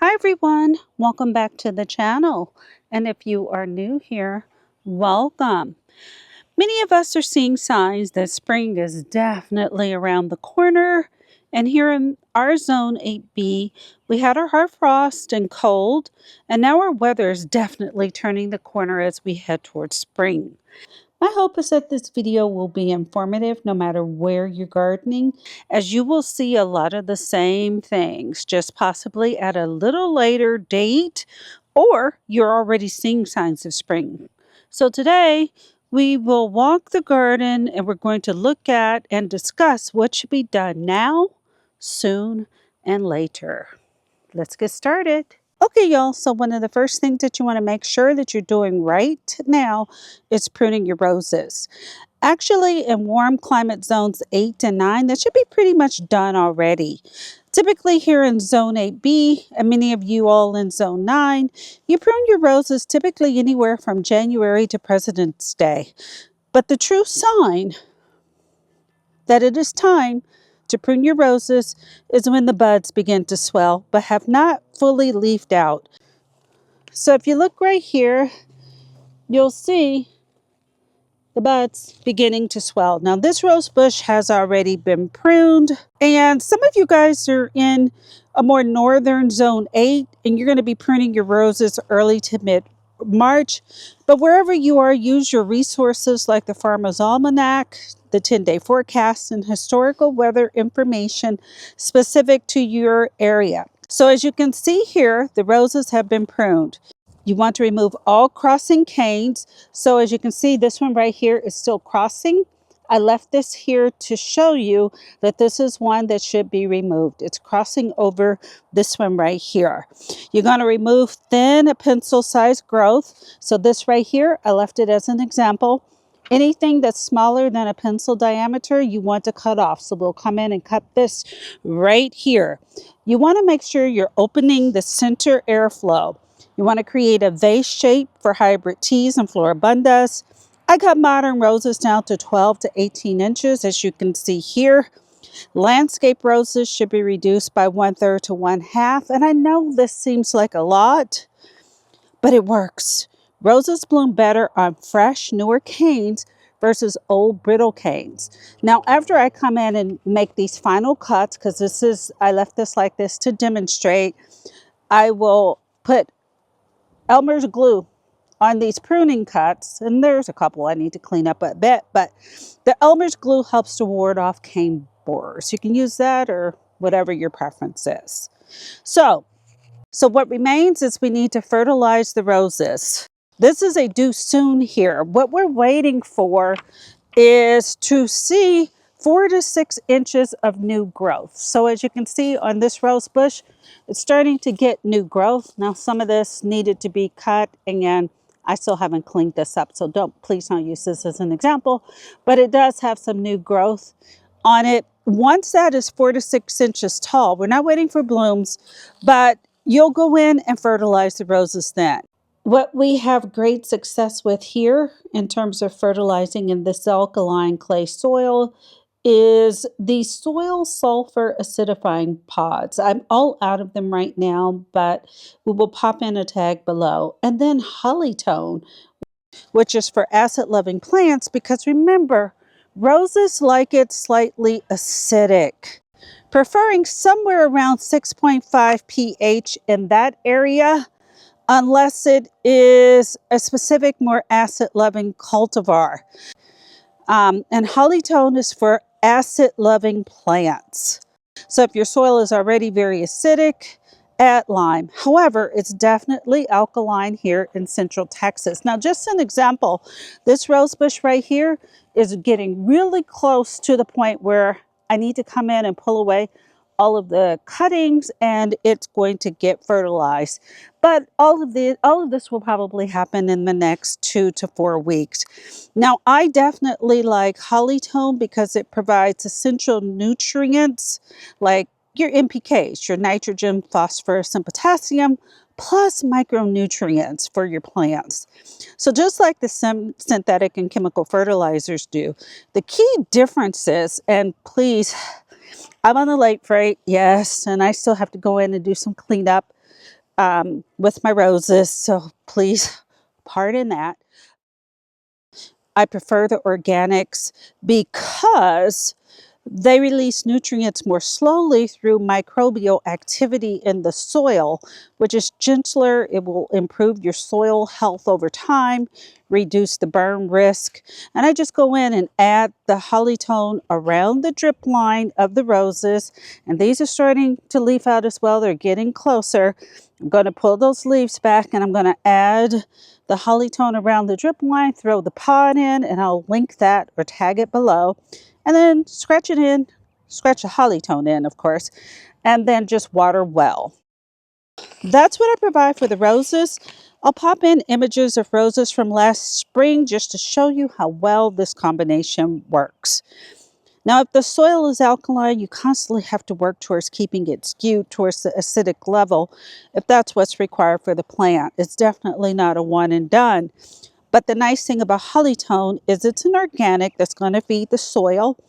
Hi everyone, welcome back to the channel. And if you are new here, welcome. Many of us are seeing signs that spring is definitely around the corner. And here in our zone 8B, we had our hard frost and cold, and now our weather is definitely turning the corner as we head towards spring. My hope is that this video will be informative no matter where you're gardening, as you will see a lot of the same things, just possibly at a little later date, or you're already seeing signs of spring. So today, we will walk the garden and we're going to look at and discuss what should be done now, soon, and later. Let's get started. Okay, y'all, so one of the first things that you want to make sure that you're doing right now is pruning your roses. Actually, in warm climate zones 8 and 9, that should be pretty much done already. Typically here in zone 8B, and many of you all in zone 9, you prune your roses typically anywhere from January to President's Day. But the true sign that it is time to prune your roses is when the buds begin to swell but have not fully leafed out. So if you look right here, you'll see the buds beginning to swell. Now this rose bush has already been pruned, and some of you guys are in a more northern zone 8 and you're going to be pruning your roses early to mid March. But wherever you are, use your resources like the Farmer's Almanac, the 10-day forecast, and historical weather information specific to your area. So as you can see here, the roses have been pruned. You want to remove all crossing canes. So as you can see, this one right here is still crossing. I left this here to show you that this is one that should be removed. It's crossing over this one right here. You're going to remove thin pencil-sized growth. So this right here, I left it as an example. Anything that's smaller than a pencil diameter, you want to cut off. So we'll come in and cut this right here. You want to make sure you're opening the center airflow. You want to create a vase shape for hybrid teas and floribundas. I cut modern roses down to 12 to 18 inches, as you can see here. Landscape roses should be reduced by 1/3 to 1/2. And I know this seems like a lot, but it works. Roses bloom better on fresh, newer canes versus old, brittle canes. Now, after I come in and make these final cuts, because I left this like this to demonstrate, I will put Elmer's glue on these pruning cuts, and there's a couple I need to clean up a bit, but the Elmer's glue helps to ward off cane borers. You can use that or whatever your preference is. So what remains is we need to fertilize the roses. This is a do soon here. What we're waiting for is to see 4 to 6 inches of new growth. So as you can see on this rose bush, it's starting to get new growth. Now some of this needed to be cut, and I still haven't cleaned this up, so please don't use this as an example, but it does have some new growth on it. Once that is 4 to 6 inches tall, we're not waiting for blooms, but you'll go in and fertilize the roses then. What we have great success with here in terms of fertilizing in this alkaline clay soil is the soil sulfur acidifying pods. I'm all out of them right now, but we will pop in a tag below. And then Hollytone, which is for acid-loving plants, because remember, roses like it slightly acidic, preferring somewhere around 6.5 pH in that area, unless it is a specific, more acid-loving cultivar. And Hollytone is for acid-loving plants. So if your soil is already very acidic, add lime. However, it's definitely alkaline here in Central Texas. Now, just an example, this rose bush right here is getting really close to the point where I need to come in and pull away all of the cuttings, and it's going to get fertilized. But all of this will probably happen in the next 2 to 4 weeks. Now, I definitely like Hollytone because it provides essential nutrients like your NPKs, your nitrogen, phosphorus, and potassium, plus micronutrients for your plants. So just like the synthetic and chemical fertilizers do, the key difference is, and please, I'm on the late freight, yes, and I still have to go in and do some cleanup, with my roses, so please pardon that. I prefer the organics because they release nutrients more slowly through microbial activity in the soil, which is gentler. It will improve your soil health over time, reduce the burn risk. And I just go in and add the Hollytone around the drip line of the roses. And these are starting to leaf out as well. They're getting closer. I'm going to pull those leaves back and I'm going to add the Hollytone around the drip line, throw the pot in, and I'll link that or tag it below. And then scratch it in, scratch the Hollytone in, of course, and then just water well. That's what I provide for the roses. I'll pop in images of roses from last spring just to show you how well this combination works. Now, if the soil is alkaline, you constantly have to work towards keeping it skewed towards the acidic level if that's what's required for the plant. It's definitely not a one and done. But the nice thing about Hollytone is it's an organic that's going to feed the soil.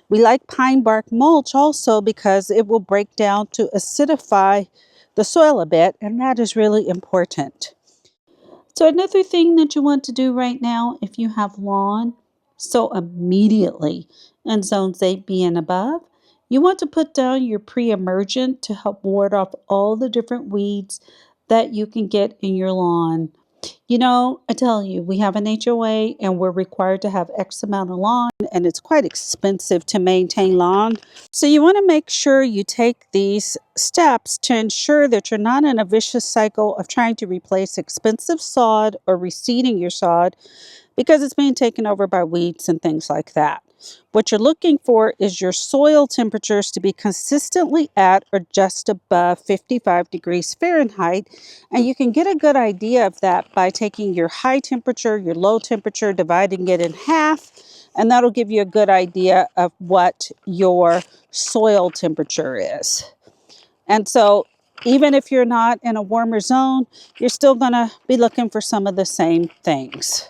We like pine bark mulch also because it will break down to acidify the soil a bit, and that is really important. So another thing that you want to do right now if you have lawn, so immediately in zones 8B and above, you want to put down your pre-emergent to help ward off all the different weeds that you can get in your lawn. You know, I tell you, we have an HOA and we're required to have X amount of lawn, and it's quite expensive to maintain lawn. So you want to make sure you take these steps to ensure that you're not in a vicious cycle of trying to replace expensive sod or reseeding your sod because it's being taken over by weeds and things like that. What you're looking for is your soil temperatures to be consistently at or just above 55 degrees Fahrenheit. And you can get a good idea of that by taking your high temperature, your low temperature, dividing it in half, and that'll give you a good idea of what your soil temperature is. And so even if you're not in a warmer zone, you're still going to be looking for some of the same things.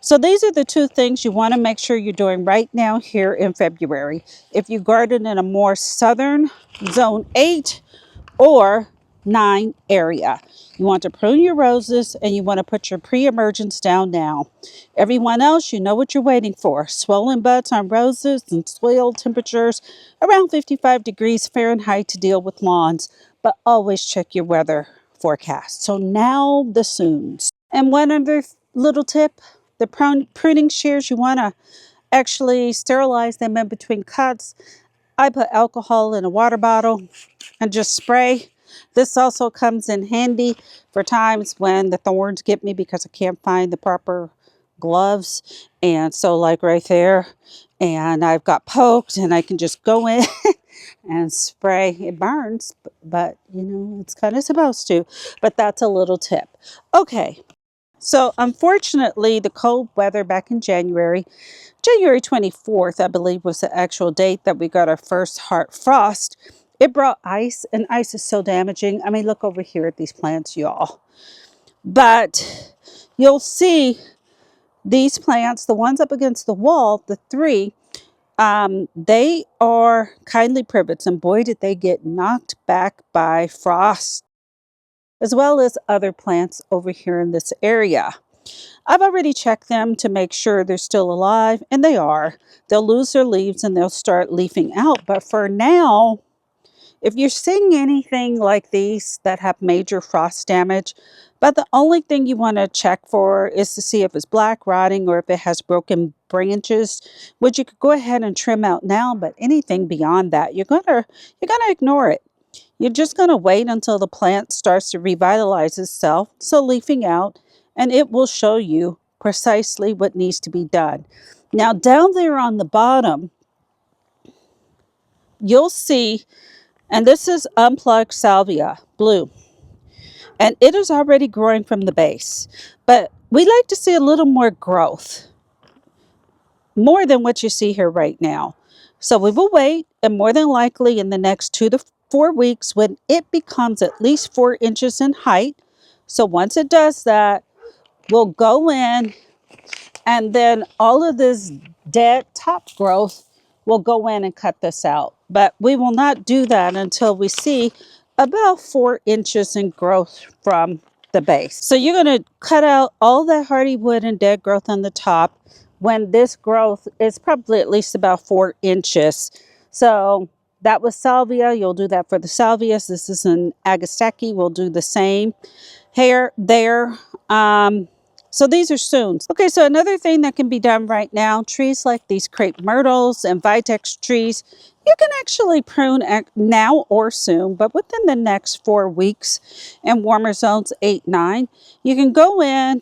So these are the two things you want to make sure you're doing right now here in February. If you garden in a more southern zone 8 or 9 area, you want to prune your roses and you want to put your pre-emergence down now. Everyone else, you know what you're waiting for. Swollen buds on roses and soil temperatures around 55 degrees Fahrenheit to deal with lawns. But always check your weather forecast. So now the soons. And one other little tip, the pruning shears, you want to actually sterilize them in between cuts. I put alcohol in a water bottle and just spray. This also comes in handy for times when the thorns get me because I can't find the proper gloves. And so like right there, and I've got poked and I can just go in and spray. It burns, but you know, it's kind of supposed to. But that's a little tip. Okay. So unfortunately, the cold weather back in January 24th, I believe, was the actual date that we got our first hard frost. It brought ice, and ice is so damaging. I mean, look over here at these plants, y'all. But you'll see these plants, the ones up against the wall, the three, they are kindly privets, and boy, did they get knocked back by frost, as well as other plants over here in this area. I've already checked them to make sure they're still alive, and they are. They'll lose their leaves and they'll start leafing out. But for now, if you're seeing anything like these that have major frost damage, but the only thing you want to check for is to see if it's black rotting or if it has broken branches, which you could go ahead and trim out now. But anything beyond that, you're gonna ignore it. You're just going to wait until the plant starts to revitalize itself, so leafing out, and it will show you precisely what needs to be done. Now down there on the bottom, you'll see, and this is unplugged salvia, blue, and it is already growing from the base, but we like to see a little more growth, more than what you see here right now. So we will wait, and more than likely in the next 2 to 4 weeks, when it becomes at least 4 inches in height. So once it does that, we'll go in, and then all of this dead top growth, we'll go in and cut this out. But we will not do that until we see about 4 inches in growth from the base. So you're going to cut out all that hardy wood and dead growth on the top when this growth is probably at least about 4 inches. So that was salvia. You'll do that for the salvias. This is an agastache. We'll do the same here, there. So these are soon. Okay, so another thing that can be done right now, trees like these crepe myrtles and vitex trees, you can actually prune now or soon, but within the next 4 weeks in warmer zones 8, 9, you can go in,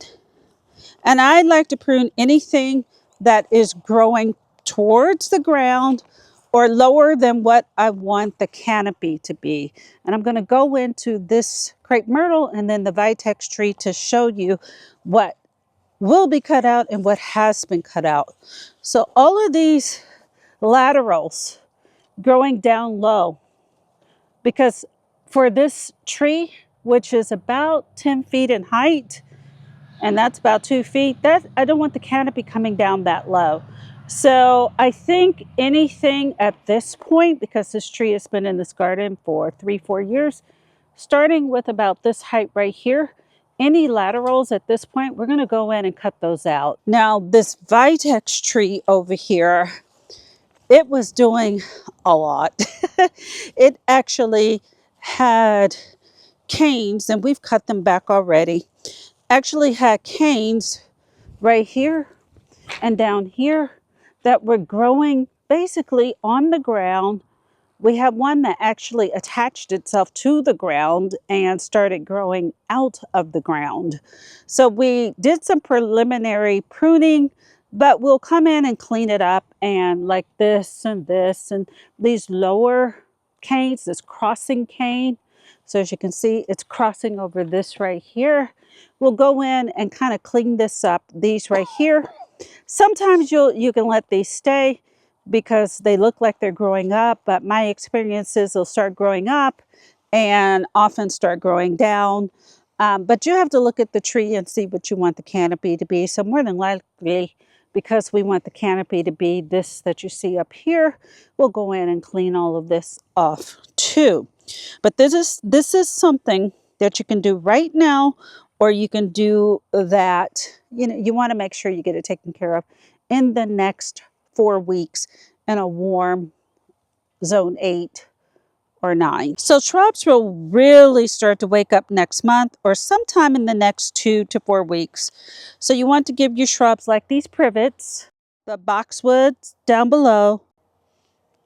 and I like to prune anything that is growing towards the ground or lower than what I want the canopy to be. And I'm going to go into this crepe myrtle and then the vitex tree to show you what will be cut out and what has been cut out. So all of these laterals growing down low, because for this tree, which is about 10 feet in height, and that's about 2 feet, that I don't want the canopy coming down that low. So I think anything at this point, because this tree has been in this garden for 3-4 years, starting with about this height right here, any laterals at this point, we're going to go in and cut those out. Now this vitex tree over here, it was doing a lot. It actually had canes, and we've cut them back already, actually had canes right here and down here that were growing basically on the ground. We have one that actually attached itself to the ground and started growing out of the ground. So we did some preliminary pruning, but we'll come in and clean it up, and like this and these lower canes, this crossing cane. So as you can see, it's crossing over this right here. We'll go in and kind of clean this up. These right here, sometimes you can let these stay because they look like they're growing up, but my experience is they'll start growing up and often start growing down. But you have to look at the tree and see what you want the canopy to be. So more than likely, because we want the canopy to be this that you see up here, we'll go in and clean all of this off too. But this is something that you can do right now, or you can do that, you want to make sure you get it taken care of in the next 4 weeks in a warm zone 8 or 9. So shrubs will really start to wake up next month or sometime in the next 2 to 4 weeks. So you want to give your shrubs like these privets, the boxwoods down below,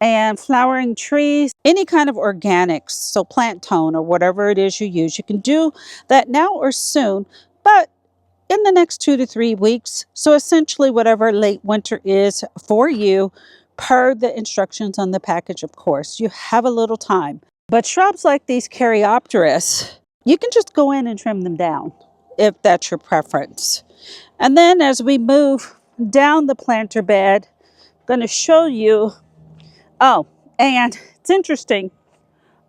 and flowering trees, any kind of organics, so plant tone or whatever it is you use. You can do that now or soon, but in the next 2 to 3 weeks. So essentially whatever late winter is for you, per the instructions on the package, of course. You have a little time. But shrubs like these Caryopteris, you can just go in and trim them down if that's your preference. And then as we move down the planter bed, I'm going to show you. Oh, and it's interesting.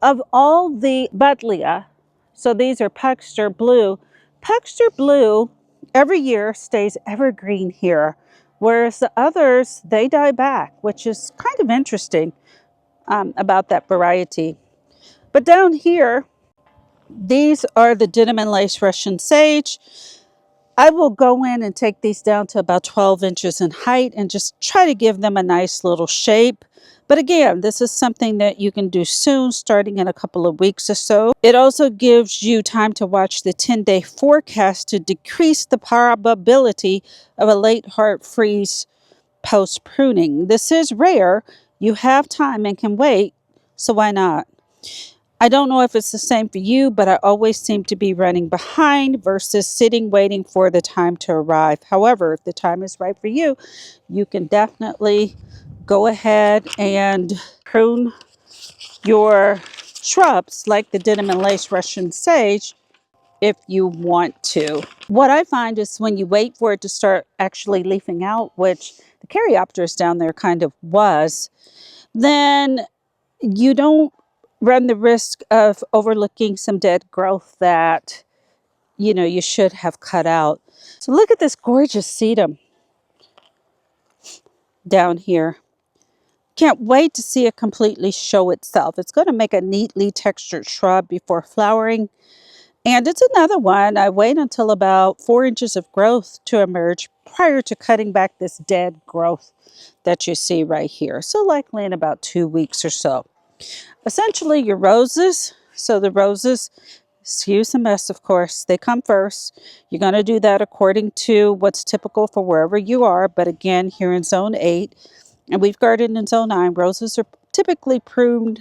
Of all the Buddleia, so these are Pugster Blue. Pugster Blue every year stays evergreen here, whereas the others, they die back, which is kind of interesting about that variety. But down here, these are the denim and lace Russian sage. I will go in and take these down to about 12 inches in height and just try to give them a nice little shape. But again, this is something that you can do soon, starting in a couple of weeks or so. It also gives you time to watch the 10-day forecast to decrease the probability of a late hard freeze post pruning. This is rare. You have time and can wait, so why not? I don't know if it's the same for you, but I always seem to be running behind versus sitting waiting for the time to arrive. However, if the time is right for you, you can definitely go ahead and prune your shrubs like the denim and lace Russian sage if you want to. What I find is when you wait for it to start actually leafing out, which the Caryopteris down there kind of was, then you don't run the risk of overlooking some dead growth that you should have cut out. So look at this gorgeous sedum down here. can't wait to see it completely show itself. It's going to make a neatly textured shrub before flowering. And it's another one. I wait until about 4 inches of growth to emerge prior to cutting back this dead growth that you see right here. So likely in about 2 weeks or so. Essentially your roses. So the roses, excuse the mess, of course, they come first. You're going to do that according to what's typical for wherever you are. But again, here in zone 8, and we've gardened in zone 9, roses are typically pruned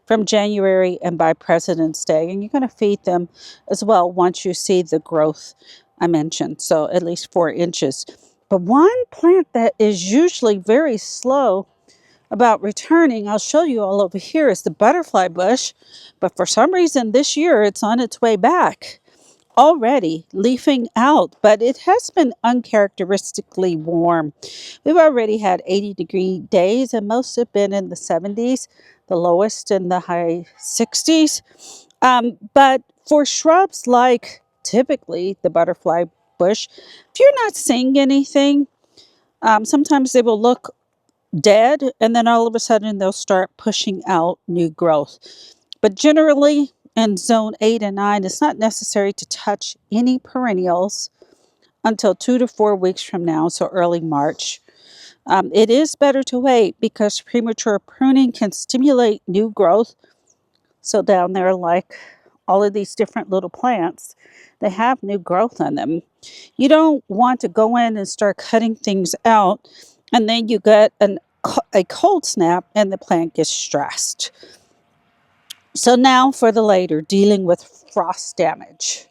from January and by President's Day. And you're going to feed them as well once you see the growth I mentioned. So at least 4 inches. But one plant that is usually very slow about returning, I'll show you all over here, is the butterfly bush. But for some reason this year it's on its way back, already leafing out, but it has been uncharacteristically warm. We've already had 80-degree days and most have been in the 70s, the lowest in the high 60s. But for shrubs like typically the butterfly bush, if you're not seeing anything, sometimes they will look dead and then all of a sudden they'll start pushing out new growth. But generally in zone 8 and 9, it's not necessary to touch any perennials until 2 to 4 weeks from now, so early March. It is better to wait because premature pruning can stimulate new growth. So down there, like all of these different little plants, they have new growth on them. You don't want to go in and start cutting things out and then you get a cold snap and the plant gets stressed. So now for the later, dealing with frost damage.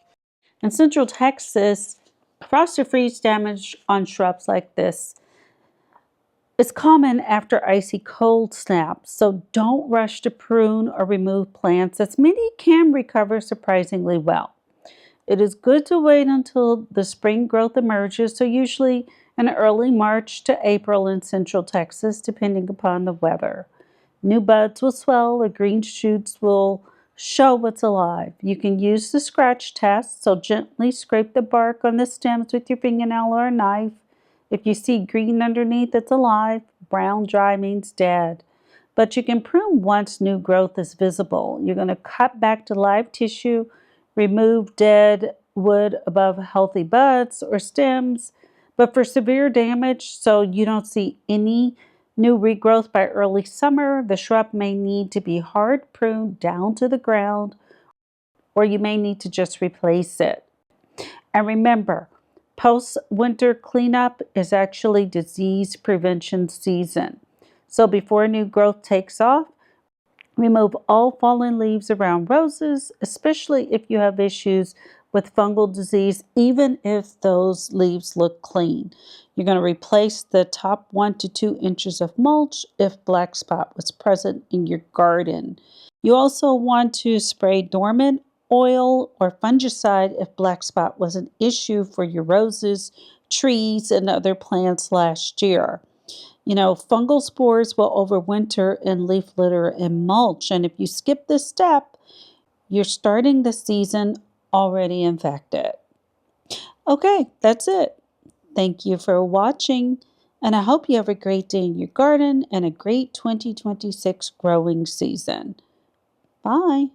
In Central Texas, frost or freeze damage on shrubs like this is common after icy cold snaps. So don't rush to prune or remove plants, as many can recover surprisingly well. It is good to wait until the spring growth emerges, so usually in early March to April in Central Texas, depending upon the weather. New buds will swell or green shoots will show what's alive. You can use the scratch test, so gently scrape the bark on the stems with your fingernail or a knife. If you see green underneath, it's alive. Brown dry means dead. But you can prune once new growth is visible. You're going to cut back to live tissue, remove dead wood above healthy buds or stems. But for severe damage, so you don't see any new regrowth by early summer, the shrub may need to be hard pruned down to the ground, or you may need to just replace it. And remember, post-winter cleanup is actually disease prevention season. So before new growth takes off, remove all fallen leaves around roses, especially if you have issues with fungal disease, even if those leaves look clean. You're going to replace the top 1 to 2 inches of mulch if black spot was present in your garden. You also want to spray dormant oil or fungicide if black spot was an issue for your roses, trees, and other plants last year. You know, fungal spores will overwinter in leaf litter and mulch. And if you skip this step, you're starting the season already infected. Okay, that's it. Thank you for watching. And I hope you have a great day in your garden and a great 2026 growing season. Bye.